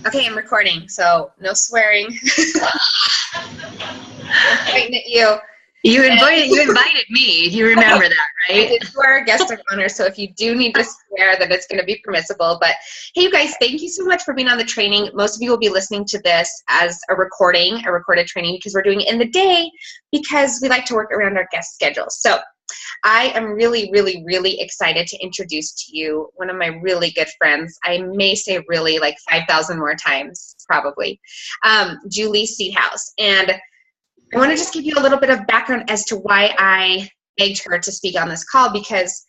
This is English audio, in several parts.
Okay, I'm recording, so no swearing. I'm pointing at you. You invited me. You remember that, right? You are a guest of honor, so if you do need to swear, then it's going to be permissible. But hey, you guys, thank you so much for being on the training. Most of you will be listening to this as a recorded training, because we're doing it in the day because we like to work around our guest schedules. So I am really, really, really excited to introduce to you one of my really good friends. I may say really like 5,000 more times, probably, Julie Seedhouse. And I want to just give you a little bit of background as to why I begged her to speak on this call, because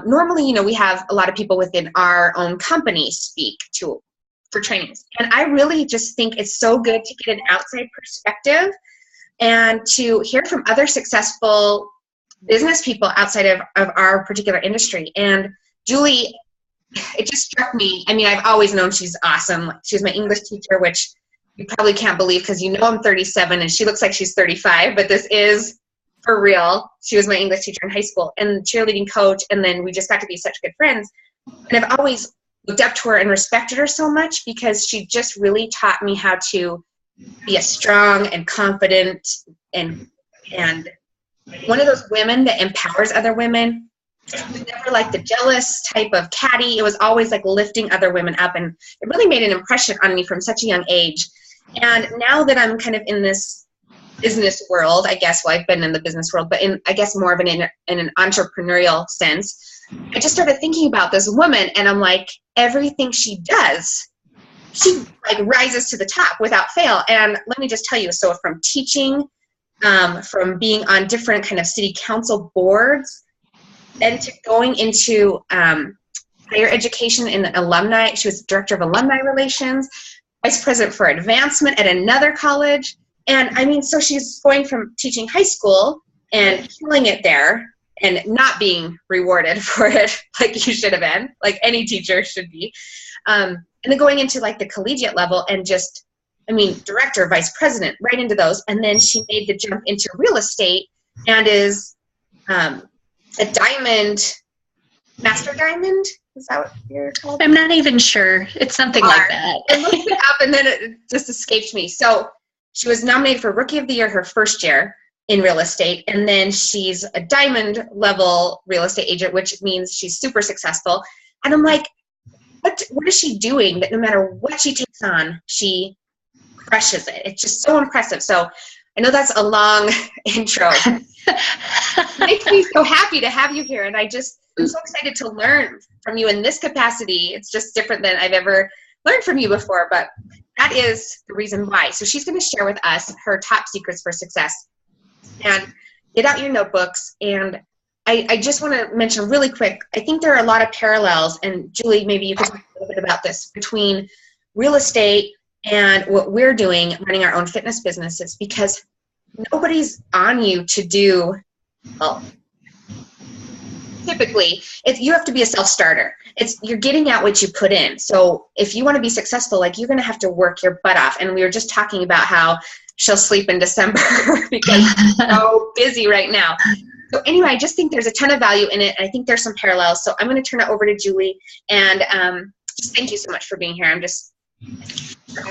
normally, we have a lot of people within our own company speak for trainings. And I really just think it's so good to get an outside perspective and to hear from other successful business people outside of our particular industry. And Julie, it just struck me. I mean, I've always known she's awesome. She's my English teacher, which you probably can't believe because I'm 37 and she looks like she's 35, but this is for real. She was my English teacher in high school and cheerleading coach, and then we just got to be such good friends. And I've always looked up to her and respected her so much because she just really taught me how to be a strong and confident and one of those women that empowers other women. It was never like the jealous type of catty. It was always like lifting other women up, and it really made an impression on me from such a young age. And now that I'm kind of in this business world, I guess, well, I've been in the business world, but I guess more of in an entrepreneurial sense, I just started thinking about this woman, and I'm like, everything she does, she like rises to the top without fail. And let me just tell you, so from teaching, from being on different kind of city council boards, then to going into higher education in alumni. She was director of alumni relations, vice president for advancement at another college. And I mean, so she's going from teaching high school and killing it there and not being rewarded for it like you should have been, like any teacher should be. And then going into like the collegiate level and just, director, vice president, right into those. And then she made the jump into real estate and is a diamond, master diamond. Is that what you're called? I'm not even sure. It's something like that. I looked it up and then it just escaped me. So she was nominated for Rookie of the Year her first year in real estate. And then she's a diamond level real estate agent, which means she's super successful. And I'm like, what is she doing that no matter what she takes on, she crushes it? It's just so impressive. So I know that's a long intro. It makes me so happy to have you here. And I'm so excited to learn from you in this capacity. It's just different than I've ever learned from you before, but that is the reason why. So she's going to share with us her top secrets for success. And get out your notebooks. And I just want to mention really quick, I think there are a lot of parallels, and Julie, maybe you could talk a little bit about this, between real estate and what we're doing, running our own fitness businesses, because nobody's on you to do, well, typically, you have to be a self-starter. You're getting out what you put in. So if you want to be successful, like, you're going to have to work your butt off. And we were just talking about how she'll sleep in December because she's so busy right now. So anyway, I just think there's a ton of value in it. And I think there's some parallels. So I'm going to turn it over to Julie. And just thank you so much for being here. I'm just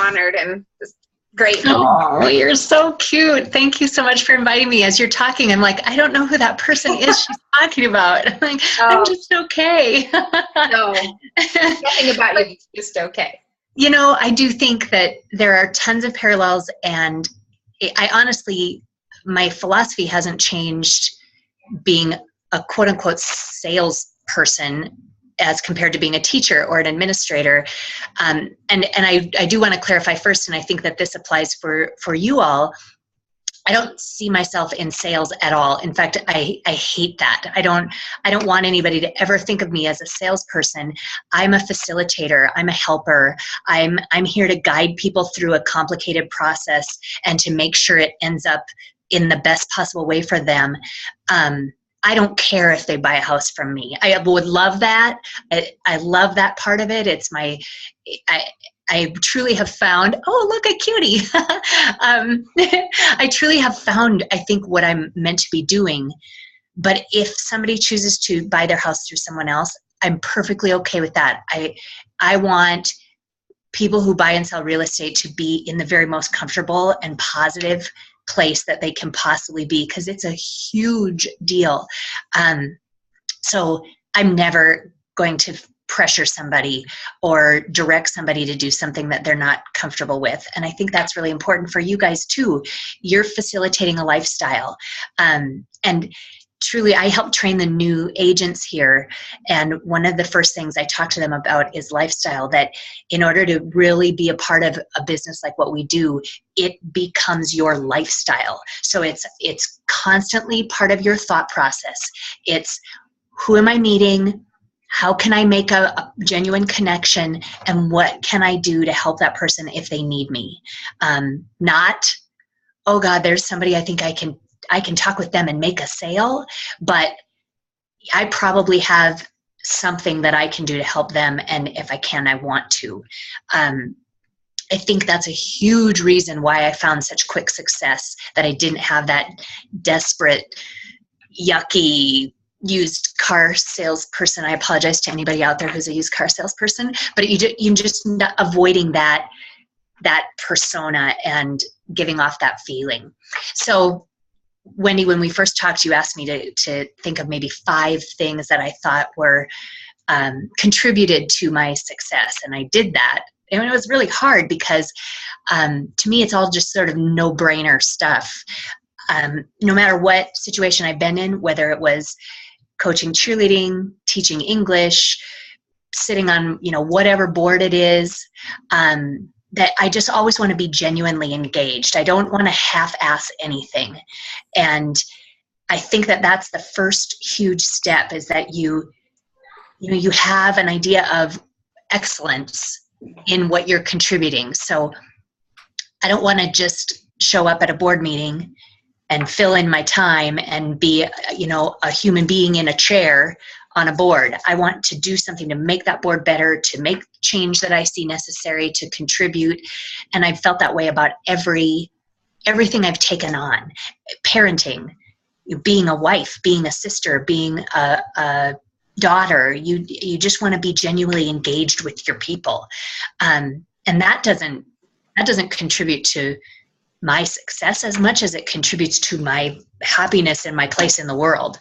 honored and just great. Oh, you're so cute. Thank you so much for inviting me. As you're talking, I'm like, I don't know who that person is she's talking about. I'm like, I'm just okay. No, nothing about you. It's just okay. I do think that there are tons of parallels, and I honestly, my philosophy hasn't changed being a quote unquote salesperson as compared to being a teacher or an administrator. And I do want to clarify first, and I think that this applies for you all. I don't see myself in sales at all. In fact, I hate that. I don't want anybody to ever think of me as a salesperson. I'm a facilitator. I'm a helper. I'm here to guide people through a complicated process and to make sure it ends up in the best possible way for them. I don't care if they buy a house from me. I would love that. I love that part of it. It's I truly have found, oh, look, a cutie. I truly have found, I think, what I'm meant to be doing. But if somebody chooses to buy their house through someone else, I'm perfectly okay with that. I want people who buy and sell real estate to be in the very most comfortable and positive place that they can possibly be, because it's a huge deal. So I'm never going to pressure somebody or direct somebody to do something that they're not comfortable with. And I think that's really important for you guys too. You're facilitating a lifestyle. And truly, I help train the new agents here. And one of the first things I talk to them about is lifestyle, that in order to really be a part of a business like what we do, it becomes your lifestyle. So it's constantly part of your thought process. It's, who am I meeting? How can I make a genuine connection? And what can I do to help that person if they need me? Not, oh God, there's somebody I think I can talk with them and make a sale, but I probably have something that I can do to help them. And if I can, I want to. I think that's a huge reason why I found such quick success, that I didn't have that desperate, yucky, used car salesperson. I apologize to anybody out there who's a used car salesperson, but you just avoiding that persona and giving off that feeling. So Wendy, when we first talked, you asked me to think of maybe 5 things that I thought were contributed to my success. And I did that. And it was really hard because to me, it's all just sort of no-brainer stuff. No matter what situation I've been in, whether it was coaching cheerleading, teaching English, sitting on, whatever board it is, that I just always want to be genuinely engaged. I don't want to half-ass anything. And I think that that's the first huge step, is that you have an idea of excellence in what you're contributing. So I don't want to just show up at a board meeting and fill in my time and be, a human being in a chair on a board. I want to do something to make that board better, to make change that I see necessary, to contribute. And I've felt that way about everything I've taken on. Parenting, being a wife, being a sister, being a daughter. You just want to be genuinely engaged with your people. And that doesn't contribute to my success as much as it contributes to my happiness and my place in the world.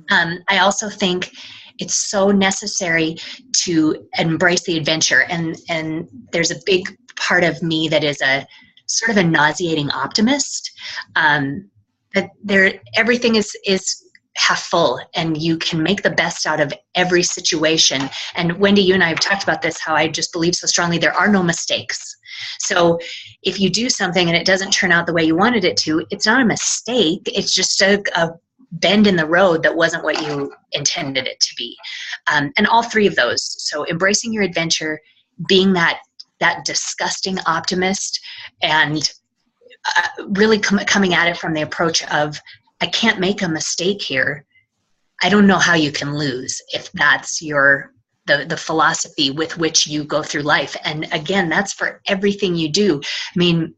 I also think it's so necessary to embrace the adventure. And there's a big part of me that is a sort of a nauseating optimist, that everything is half full, and you can make the best out of every situation. And Wendy, you and I have talked about this, how I just believe so strongly there are no mistakes. So if you do something and it doesn't turn out the way you wanted it to, it's not a mistake. It's just a bend in the road that wasn't what you intended it to be. And all 3 of those. So embracing your adventure, being that disgusting optimist, and really coming at it from the approach of, I can't make a mistake here. I don't know how you can lose, if that's the philosophy with which you go through life. And again, that's for everything you do. I mean,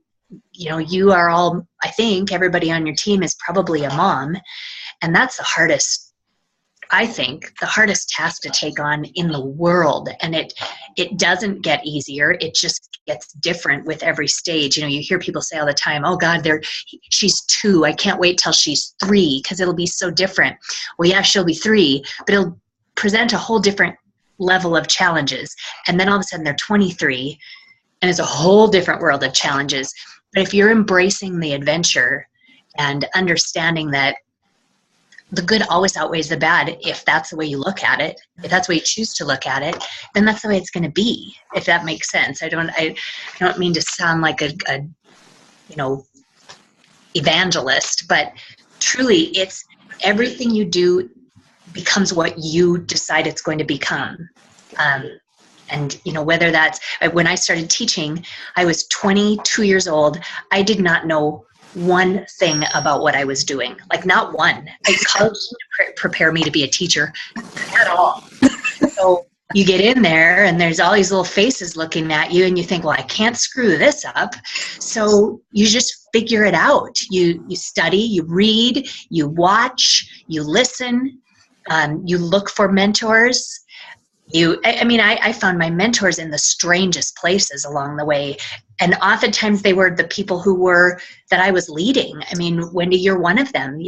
you are all, I think everybody on your team is probably a mom, and that's the hardest task to take on in the world. And it doesn't get easier. It just gets different with every stage. You hear people say all the time, oh God, she's 2. I can't wait till she's 3 because it'll be so different. Well, yeah, she'll be 3, but it'll present a whole different level of challenges. And then all of a sudden they're 23 and it's a whole different world of challenges. But if you're embracing the adventure and understanding that the good always outweighs the bad, if that's the way you look at it, if that's the way you choose to look at it, then that's the way it's going to be, if that makes sense. I don't mean to sound like a evangelist, but truly it's everything you do becomes what you decide it's going to become. And whether that's, when I started teaching, I was 22 years old. I did not know one thing about what I was doing, like not one. College didn't prepare me to be a teacher at all. So you get in there and there's all these little faces looking at you and you think, well, I can't screw this up. So you just figure it out. You study, you read, you watch, you listen, you look for mentors. I found my mentors in the strangest places along the way. And oftentimes they were the people that I was leading. I mean, Wendy, you're one of them.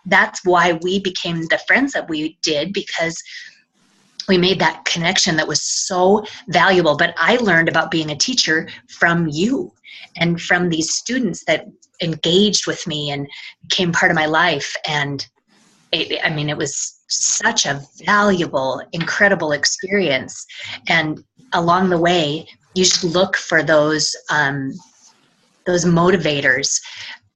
That's why we became the friends that we did, because we made that connection that was so valuable. But I learned about being a teacher from you and from these students that engaged with me and became part of my life. And it was such a valuable, incredible experience. And along the way, you just look for those motivators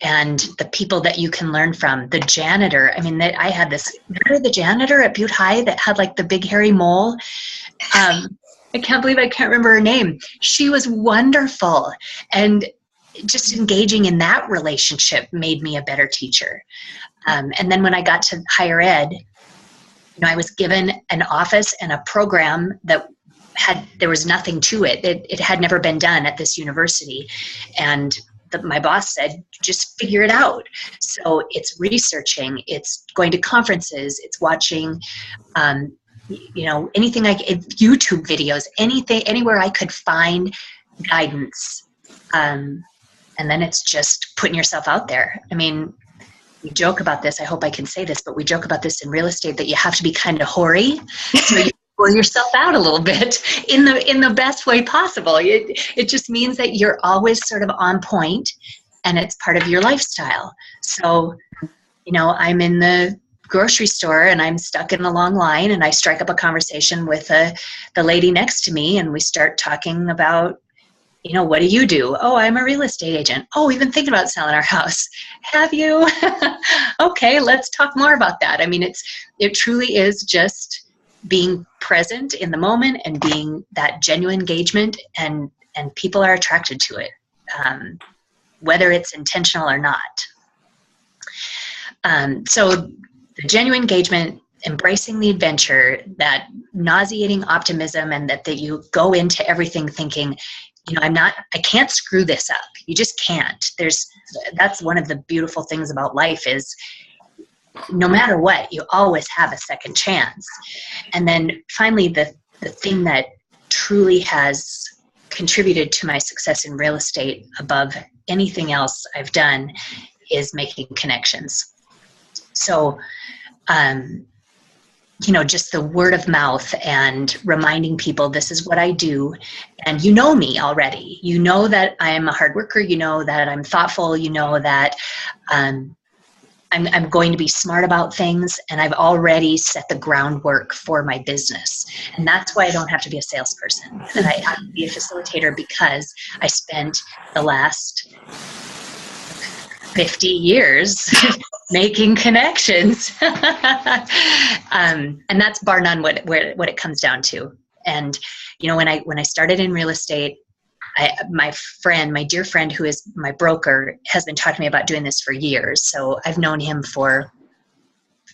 and the people that you can learn from. The janitor, I had this, remember the janitor at Butte High that had like the big hairy mole? I can't believe I can't remember her name. She was wonderful. And just engaging in that relationship made me a better teacher. And then when I got to higher ed, I was given an office and a program that there was nothing to it. It had never been done at this university. And my boss said, just figure it out. So it's researching, it's going to conferences, it's watching, anything YouTube videos, anywhere I could find guidance. And then it's just putting yourself out there. We joke about this. I hope I can say this, but we joke about this in real estate, that you have to be kind of hoary. So you pour yourself out a little bit in the best way possible. It just means that you're always sort of on point, and it's part of your lifestyle. So, I'm in the grocery store and I'm stuck in a long line, and I strike up a conversation with the lady next to me, and we start talking about, what do you do? Oh, I'm a real estate agent. Oh, we've been thinking about selling our house. Have you? Okay, let's talk more about that. It truly is just being present in the moment and being that genuine engagement, and people are attracted to it, whether it's intentional or not. So the genuine engagement, embracing the adventure, that nauseating optimism, and that you go into everything thinking, I can't screw this up. You just can't. That's one of the beautiful things about life, is no matter what, you always have a second chance. And then finally, the thing that truly has contributed to my success in real estate above anything else I've done is making connections. So, just the word of mouth and reminding people this is what I do. And me already. That I'm a hard worker. That I'm thoughtful. That I'm going to be smart about things. And I've already set the groundwork for my business. And that's why I don't have to be a salesperson. And I have to be a facilitator, because I spent the last 50 years making connections. And that's bar none what it comes down to. And, when I started in real estate, my dear friend, who is my broker, has been talking to me about doing this for years. So I've known him for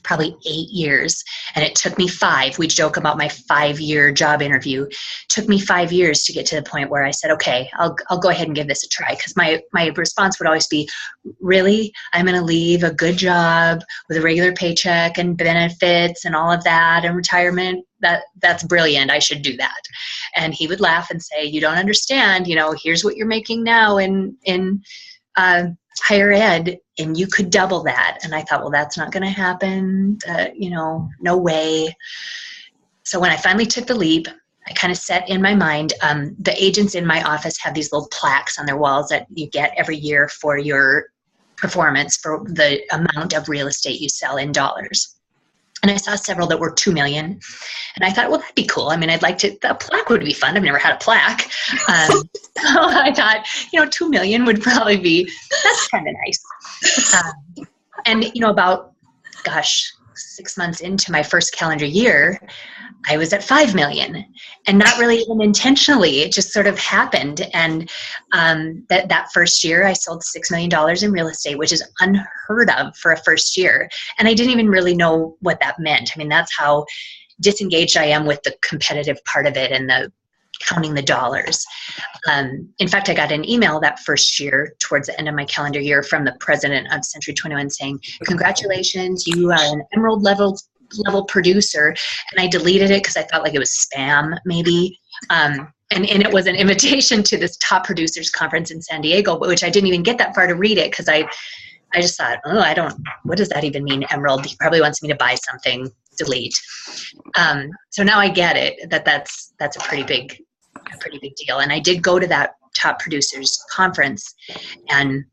probably 8 years, and it took me 5. We joke about my 5-year job interview. It took me 5 years to get to the point where I said, okay, I'll go ahead and give this a try. Because my response would always be, really? I'm going to leave a good job with a regular paycheck and benefits and all of that and retirement? That's brilliant. I should do that. And he would laugh and say, you don't understand. Here's what you're making now in higher ed, and you could double that. And I thought, well, that's not going to happen. No way. So when I finally took the leap, I kind of set in my mind, the agents in my office have these little plaques on their walls that you get every year for your performance, for the amount of real estate you sell in dollars. And I saw several that were 2 million. And I thought, well, that'd be cool. I'd like to, a plaque would be fun. I've never had a plaque. So I thought, 2 million would probably that's kind of nice. And about, 6 months into my first calendar year, I was at 5 million, and not really even intentionally. It just sort of happened. And that first year I sold $6 million in real estate, which is unheard of for a first year. And I didn't even really know what that meant. That's how disengaged I am with the competitive part of it and the counting the dollars. In fact, I got an email that first year towards the end of my calendar year from the president of Century 21 saying, congratulations, you are an emerald level level producer, and I deleted it because I thought like it was spam maybe. And it was an invitation to this top producers conference in San Diego, which I didn't even get that far to read it because I just thought, oh, what does that even mean, Emerald? He probably wants me to buy something, delete. So now I get it, that's a pretty big deal. And I did go to that top producers conference and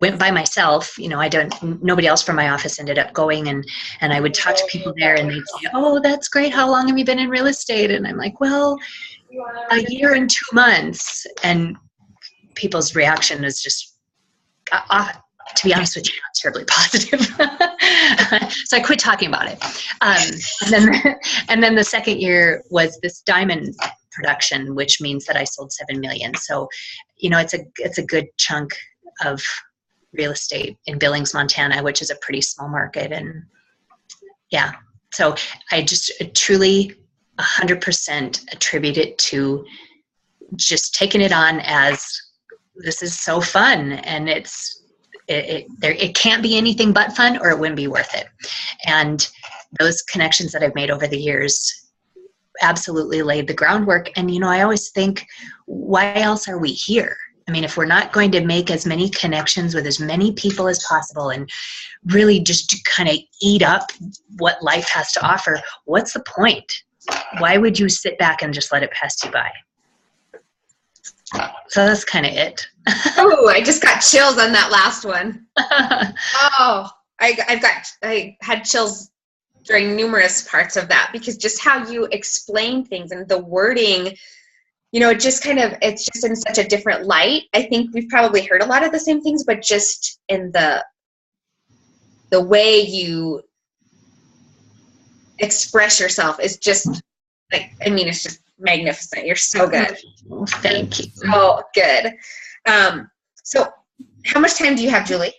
went by myself. Nobody else from my office ended up going, and I would talk to people there and they'd say, oh, that's great. How long have you been in real estate? And I'm like, well, a year and 2 months. And people's reaction is just, to be honest with you, not terribly positive. So I quit talking about it. And then the second year was this diamond production, which means that I sold 7 million. So, it's a good chunk of real estate in Billings, Montana, which is a pretty small market. And yeah, so I just truly 100% attribute it to just taking it on as this is so fun, and it can't be anything but fun or it wouldn't be worth it. And those connections that I've made over the years absolutely laid the groundwork. And, I always think, why else are we here? I mean, if we're not going to make as many connections with as many people as possible and really just kind of eat up what life has to offer, what's the point? Why would you sit back and just let it pass you by? So that's kind of it. Oh, I just got chills on that last one. Oh, I had chills during numerous parts of that, because just how you explain things and the wording, it's just in such a different light. I think we've probably heard a lot of the same things, but just in the way you express yourself is just it's just magnificent. You're so good. Thank you. So good. So how much time do you have, Julie?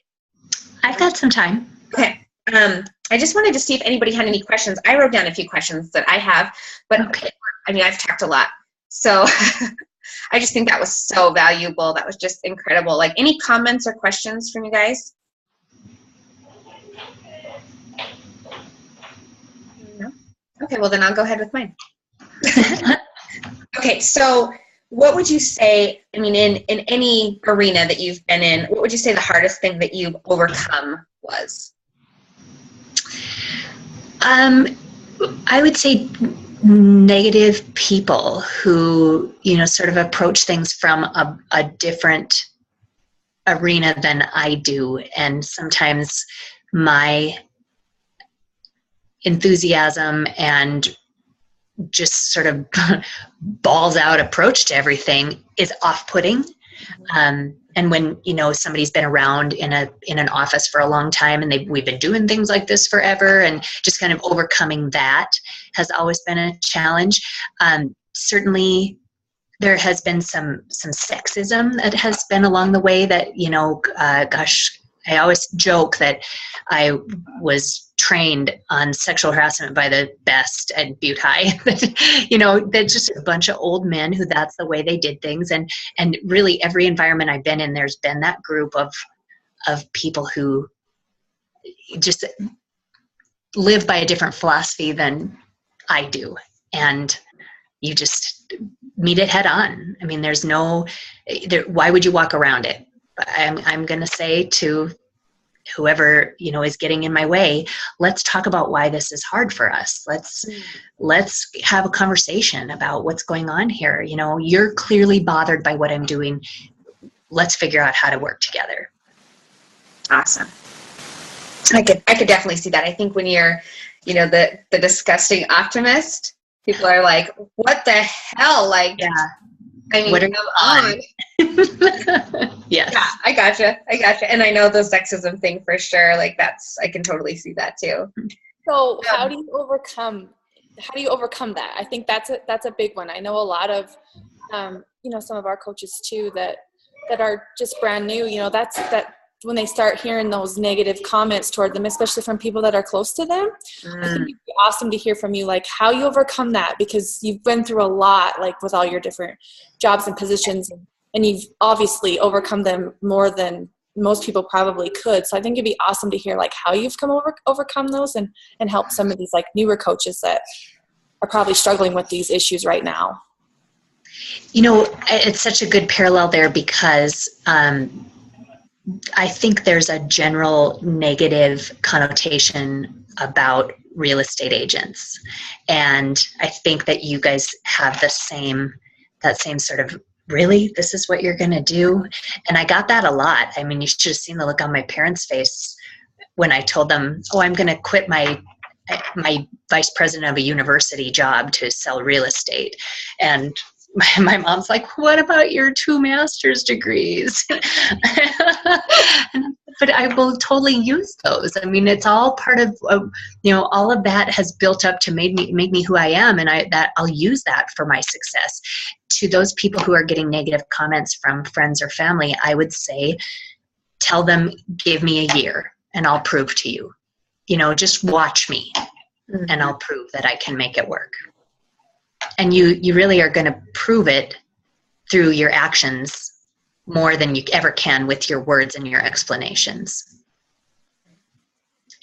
I've got some time. Okay. I just wanted to see if anybody had any questions. I wrote down a few questions that I have, but okay. I've talked a lot. So I just think that was so valuable. That was just incredible. Like, any comments or questions from you guys? No? Okay, well then I'll go ahead with mine. Okay, so what would you say, in any arena that you've been in, what would you say the hardest thing that you've overcome was? I would say negative people who, sort of approach things from a different arena than I do. And sometimes my enthusiasm and just sort of balls out approach to everything is off-putting. And when, somebody's been around in an office for a long time and we've been doing things like this forever, and just kind of overcoming that has always been a challenge. Certainly there has been some sexism that has been along the way that, I always joke that I was trained on sexual harassment by the best at Butte High. They're just a bunch of old men who that's the way they did things. And really every environment I've been in, there's been that group of people who just live by a different philosophy than I do. And you just meet it head on. There's why would you walk around it? I'm going to say to whoever, is getting in my way, let's talk about why this is hard for us. Let's have a conversation about what's going on here. You're clearly bothered by what I'm doing. Let's figure out how to work together. Awesome. I could definitely see that. I think when you're, the disgusting optimist, people are like, what the hell? Like, yeah. What are you on? Yes. Yeah, I gotcha. And I know the sexism thing for sure. Like, I can totally see that too. So how do you overcome that? I think that's a big one. I know a lot of, some of our coaches too, that are just brand new, that when they start hearing those negative comments toward them, especially from people that are close to them, I think it'd be awesome to hear from you, like how you overcome that, because you've been through a lot, like with all your different jobs and positions, and you've obviously overcome them more than most people probably could. So I think it'd be awesome to hear like how you've overcome those and help some of these like newer coaches that are probably struggling with these issues right now. You know, it's such a good parallel there because I think there's a general negative connotation about real estate agents. And I think that you guys have that same sort of, really, this is what you're going to do? And I got that a lot. I mean, you should have seen the look on my parents' face when I told them, oh, I'm going to quit my vice president of a university job to sell real estate. And my mom's like, what about your 2 master's degrees? But I will totally use those. I mean, it's all part of, all of that has built up to make me who I am. And I'll use that for my success. To those people who are getting negative comments from friends or family, I would say, tell them, give me a year and I'll prove to you, just watch me and I'll prove that I can make it work. And you really are going to prove it through your actions more than you ever can with your words and your explanations.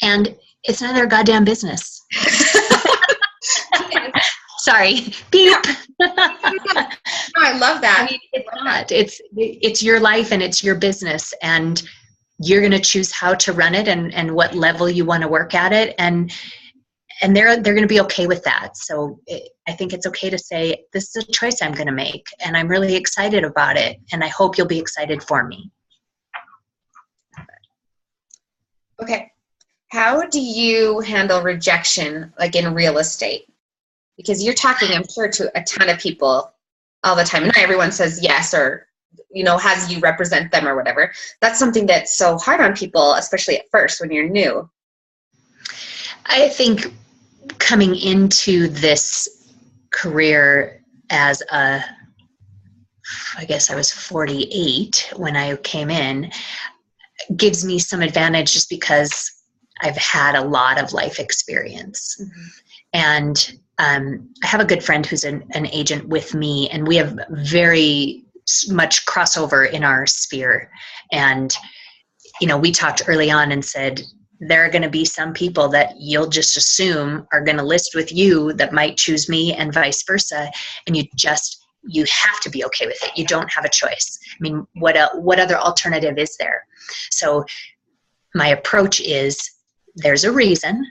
And it's none of their goddamn business. Sorry, beep. No, I love that. I mean, it's not. It's your life and it's your business, and you're going to choose how to run it and what level you want to work at it, and they're going to be okay with that. So I think it's okay to say, this is a choice I'm going to make, and I'm really excited about it, and I hope you'll be excited for me. Okay. How do you handle rejection, like in real estate? Because you're talking, I'm sure, to a ton of people all the time. Not everyone says yes or, has you represent them or whatever. That's something that's so hard on people, especially at first when you're new. I think coming into this career as I guess I was 48 when I came in, gives me some advantage just because I've had a lot of life experience. Mm-hmm. And I have a good friend who's an agent with me, and we have very much crossover in our sphere. And, we talked early on and said, there are going to be some people that you'll just assume are going to list with you that might choose me and vice versa. And you have to be okay with it. You don't have a choice. I mean, what other alternative is there? So my approach is, there's a reason,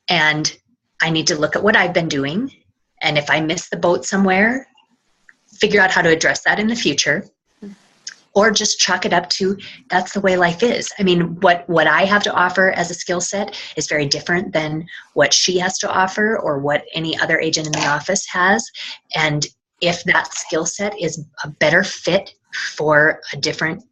and I need to look at what I've been doing. And if I miss the boat somewhere, figure out how to address that in the future. Or just chalk it up to, that's the way life is. I mean, what I have to offer as a skill set is very different than what she has to offer or what any other agent in the office has. And if that skill set is a better fit for a different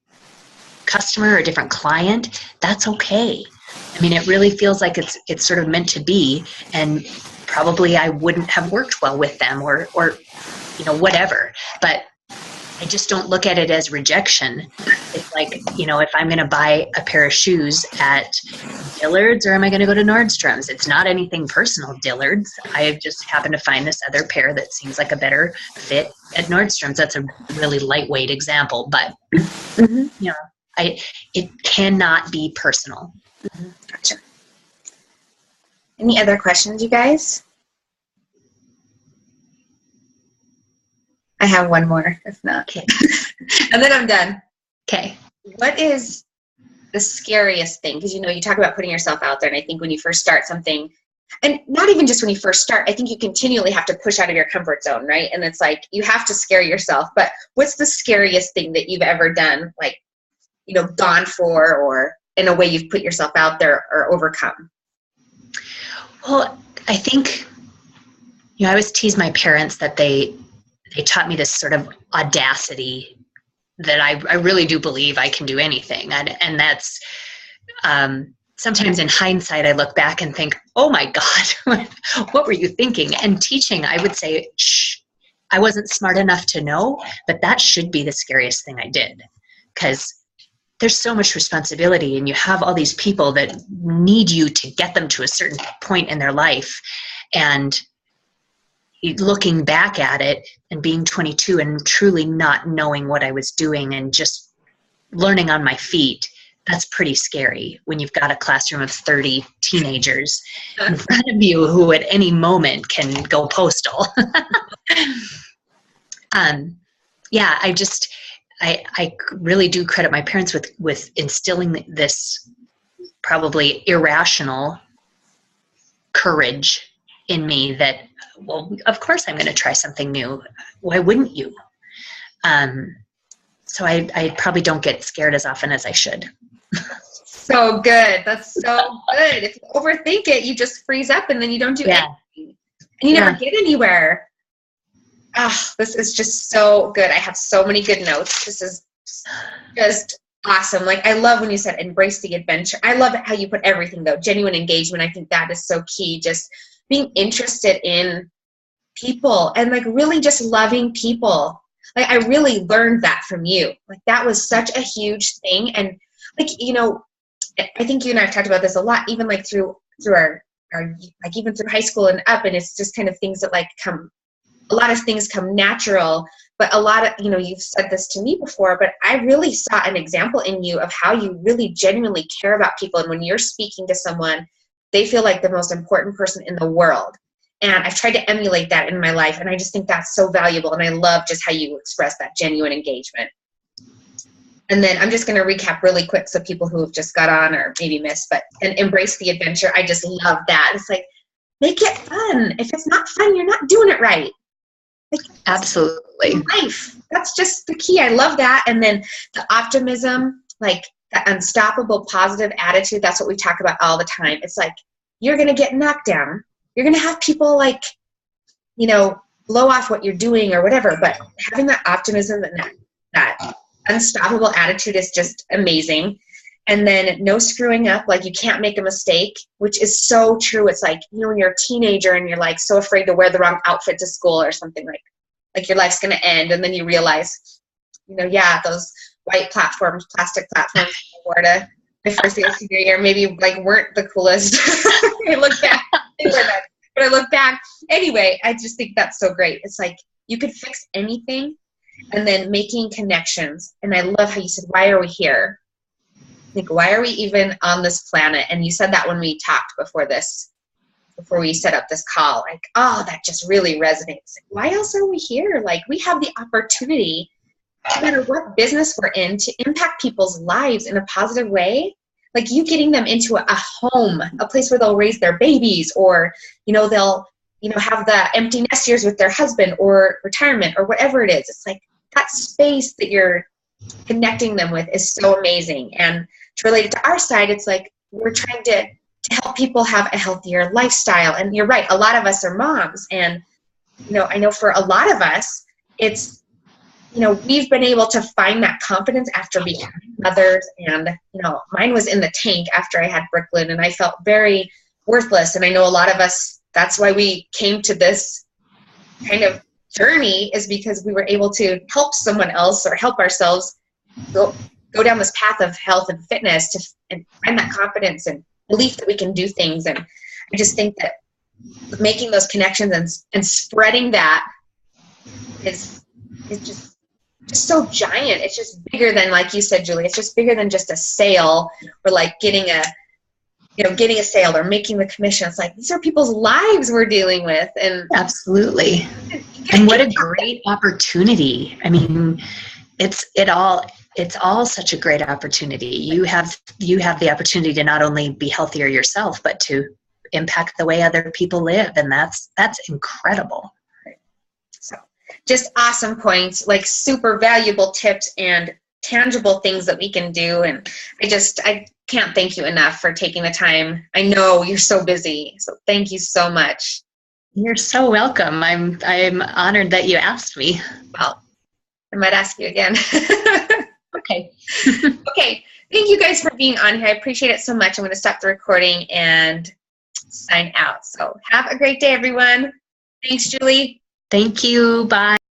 customer or a different client, that's okay. I mean, it really feels like it's sort of meant to be, and probably I wouldn't have worked well with them or whatever. But I just don't look at it as rejection. It's like, if I'm going to buy a pair of shoes at Dillard's or am I going to go to Nordstrom's? It's not anything personal, Dillard's. I just happen to find this other pair that seems like a better fit at Nordstrom's. That's a really lightweight example, but it cannot be personal. Mm-hmm. Gotcha. Any other questions, you guys? I have one more, if not. Okay. And then I'm done. Okay. What is the scariest thing? Because, you talk about putting yourself out there, and I think when you first start something, and not even just when you first start, I think you continually have to push out of your comfort zone, right? And it's like, you have to scare yourself. But what's the scariest thing that you've ever done, like, gone for, or in a way you've put yourself out there or overcome? Well, I think, I always tease my parents that they taught me this sort of audacity that I really do believe I can do anything. And that's, sometimes in hindsight, I look back and think, oh my God, what were you thinking? And teaching, I would say, I wasn't smart enough to know, but that should be the scariest thing I did, because there's so much responsibility, and you have all these people that need you to get them to a certain point in their life. And looking back at it and being 22 and truly not knowing what I was doing and just learning on my feet, that's pretty scary when you've got a classroom of 30 teenagers in front of you who at any moment can go postal. Yeah, I really do credit my parents with instilling this probably irrational courage in me that, well, of course I'm going to try something new. Why wouldn't you? So I probably don't get scared as often as I should. So good. That's so good. If you overthink it, you just freeze up and then you don't do anything. And you never get anywhere. This is just so good. I have so many good notes. This is just awesome. Like, I love when you said embrace the adventure. I love how you put everything, though. Genuine engagement. I think that is so key. Just being interested in people and like really just loving people. Like, I really learned that from you. Like, that was such a huge thing. And like, you know, I think you and I have talked about this a lot, even like through our like even through high school and up. And it's just kind of things that like a lot of things come natural, but a lot of, you know, you've said this to me before, but I really saw an example in you of how you really genuinely care about people. And when you're speaking to someone, they feel like the most important person in the world. And I've tried to emulate that in my life. And I just think that's so valuable. And I love just how you express that genuine engagement. And then I'm just going to recap really quick so people who have just got on or maybe missed, and embrace the adventure. I just love that. It's like, make it fun. If it's not fun, you're not doing it right. Like, absolutely. Life. That's just the key. I love that. And then the optimism, like the unstoppable positive attitude. That's what we talk about all the time. It's like, you're going to get knocked down. You're going to have people like, you know, blow off what you're doing or whatever. But having that optimism and that unstoppable attitude is just amazing. And then no screwing up. Like, you can't make a mistake, which is so true. It's like, you know, when you're a teenager and you're like so afraid to wear the wrong outfit to school or something, like your life's going to end. And then you realize, you know, yeah, those white platforms, plastic platforms in Florida, my first year, senior year, maybe like weren't the coolest. I look back, but I look back. Anyway, I just think that's so great. It's like, you could fix anything. And then making connections. And I love how you said, why are we here? Like, why are we even on this planet? And you said that when we talked before we set up this call, like, oh, that just really resonates. Like, why else are we here? Like, we have the opportunity, no matter what business we're in, to impact people's lives in a positive way. Like, you getting them into a home, a place where they'll raise their babies, or, you know, they'll, you know, have the empty nest years with their husband or retirement or whatever it is. It's like, that space that you're connecting them with is so amazing. And to relate it to our side, it's like, we're trying to help people have a healthier lifestyle. And you're right, a lot of us are moms. And, you know, I know for a lot of us, it's, you know, we've been able to find that confidence after becoming mothers. And, you know, mine was in the tank after I had Brooklyn, and I felt very worthless. And I know a lot of us, that's why we came to this kind of journey, is because we were able to help someone else or help ourselves go down this path of health and fitness and find that confidence and belief that we can do things. And I just think that making those connections and spreading that is just so giant. It's just bigger than, like you said, Julie, it's just bigger than just a sale or like getting a sale or making the commission. It's like, these are people's lives we're dealing with. And absolutely. And what a great opportunity. I mean, it's all such a great opportunity. You have the opportunity to not only be healthier yourself, but to impact the way other people live. And that's incredible. So just awesome points, like super valuable tips and tangible things that we can do. And I can't thank you enough for taking the time. I know you're so busy, so thank you so much. You're so welcome. I'm honored that you asked me. Well, I might ask you again. Okay. Okay. Thank you guys for being on here. I appreciate it so much. I'm going to stop the recording and sign out. So have a great day, everyone. Thanks, Julie. Thank you. Bye.